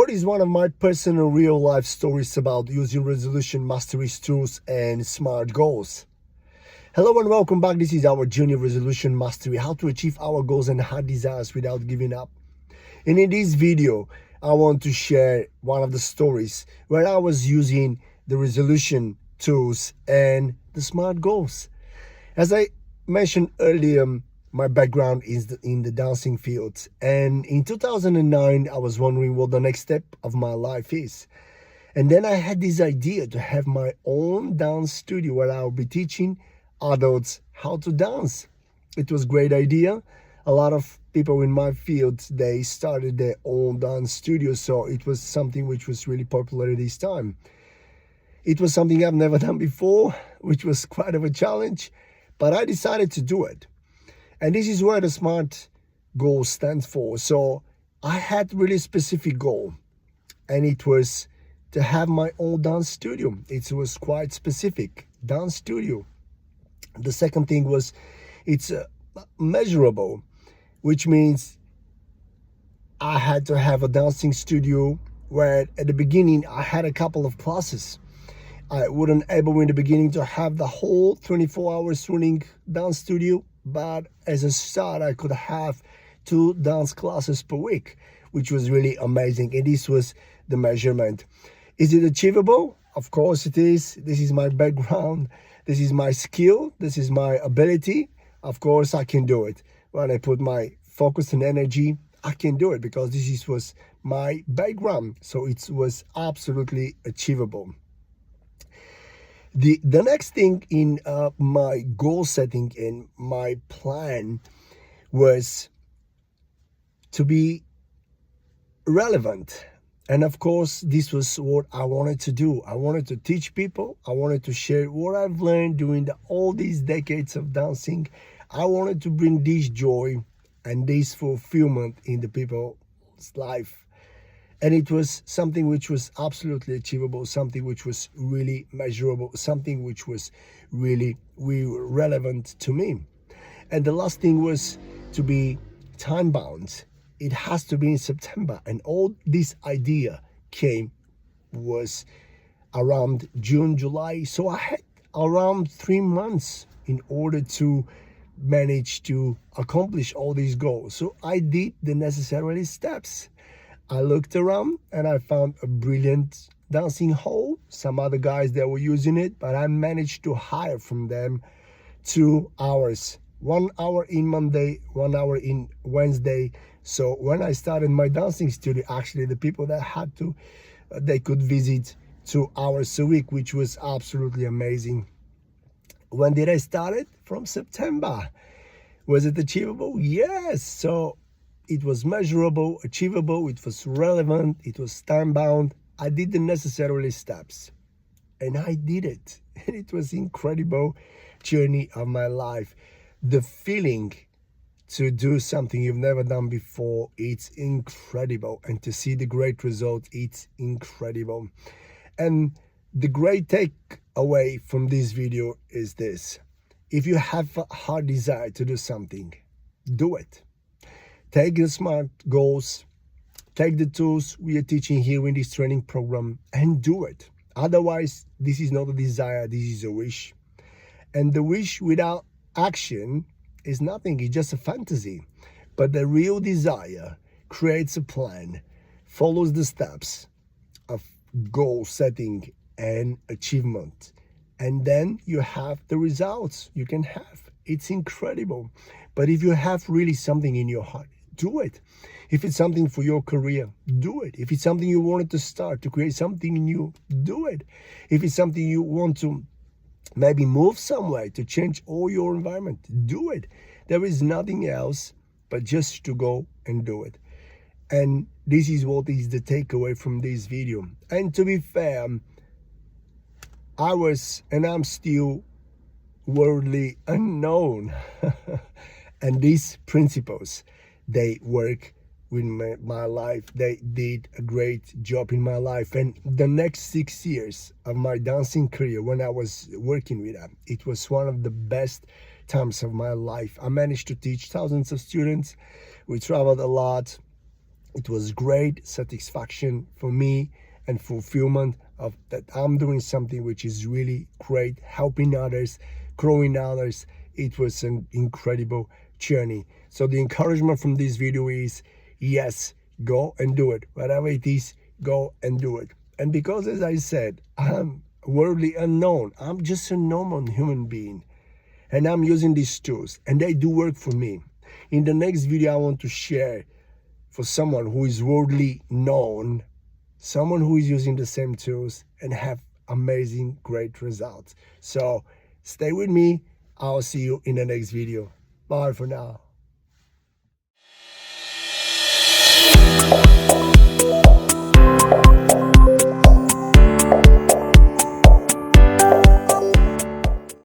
episode is one of my personal real life stories about using resolution mastery tools and SMART goals. Hello and welcome back. This is our junior resolution mastery, how to achieve our goals and hard desires without giving up. And in this video, I want to share one of the stories where I was using the resolution tools and the SMART goals. As I mentioned earlier, my background is in the dancing field, and in 2009 I was wondering what the next step of my life is. And then I had this idea to have my own dance studio where I'll be teaching adults how to dance. It was a great idea. A lot of people in my field, they started their own dance studio, so it was something which was really popular at this time. It was something I've never done before, which was quite of a challenge, but I decided to do it. And this is where the SMART goal stands for. So I had really specific goal, and it was to have my own dance studio. It was quite specific, dance studio. The second thing was it's measurable, which means I had to have a dancing studio where at the beginning I had a couple of classes. I wasn't able in the beginning to have the whole 24 hours running dance studio, but as a start I could have 2 dance classes per week, which was really amazing. And this was the measurement. Is it achievable? Of course it is. This is my background, this is my skill, this is my ability. Of course I can do it. When I put my focus and energy, I can do it because was my background. So it was absolutely achievable. The next thing in my goal setting and my plan was to be relevant. And of course, this was what I wanted to do. I wanted to teach people. I wanted to share what I've learned during all these decades of dancing. I wanted to bring this joy and this fulfillment in the people's life. And it was something which was absolutely achievable, something which was really measurable, something which was really relevant to me. And the last thing was to be time bound. It has to be in September. And all this idea was around June, July. So I had around 3 months in order to manage to accomplish all these goals. So I did the necessary steps. I looked around and I found a brilliant dancing hall. Some other guys that were using it, but I managed to hire from them 2 hours. 1 hour in Monday, 1 hour in Wednesday. So when I started my dancing studio, actually the people that had to, they could visit 2 hours a week, which was absolutely amazing. When did I start it? From September. Was it achievable? Yes. So it was measurable, achievable, it was relevant, it was time-bound. I did the necessary steps, and I did it. And it was incredible journey of my life. The feeling to do something you've never done before, it's incredible. And to see the great result, it's incredible. And the great takeaway from this video is this. If you have a hard desire to do something, do it. Take the SMART goals, take the tools we are teaching here in this training program and do it. Otherwise, this is not a desire, this is a wish. And the wish without action is nothing, it's just a fantasy. But the real desire creates a plan, follows the steps of goal setting and achievement. And then you have the results you can have. It's incredible. But if you have really something in your heart, do it. If it's something for your career, do it. If it's something you wanted to start to create something new, do it. If it's something you want to maybe move somewhere to change all your environment, do it. There is nothing else but just to go and do it. And this is what is the takeaway from this video. And to be fair, I was and I'm still worldly unknown. And these principles, they work with my life. They did a great job in my life. And the next 6 years of my dancing career, when I was working with them, it was one of the best times of my life. I managed to teach thousands of students. We traveled a lot. It was great satisfaction for me and fulfillment of that I'm doing something which is really great, helping others, growing others. It was an incredible journey. So the encouragement from this video is, yes, go and do it. Whatever it is, go and do it. And because, as I said, I'm worldly unknown, I'm just a normal human being, and I'm using these tools and they do work for me. In the next video, I want to share for someone who is worldly known, someone who is using the same tools and have amazing, great results. So stay with me. I'll see you in the next video. Bye for now.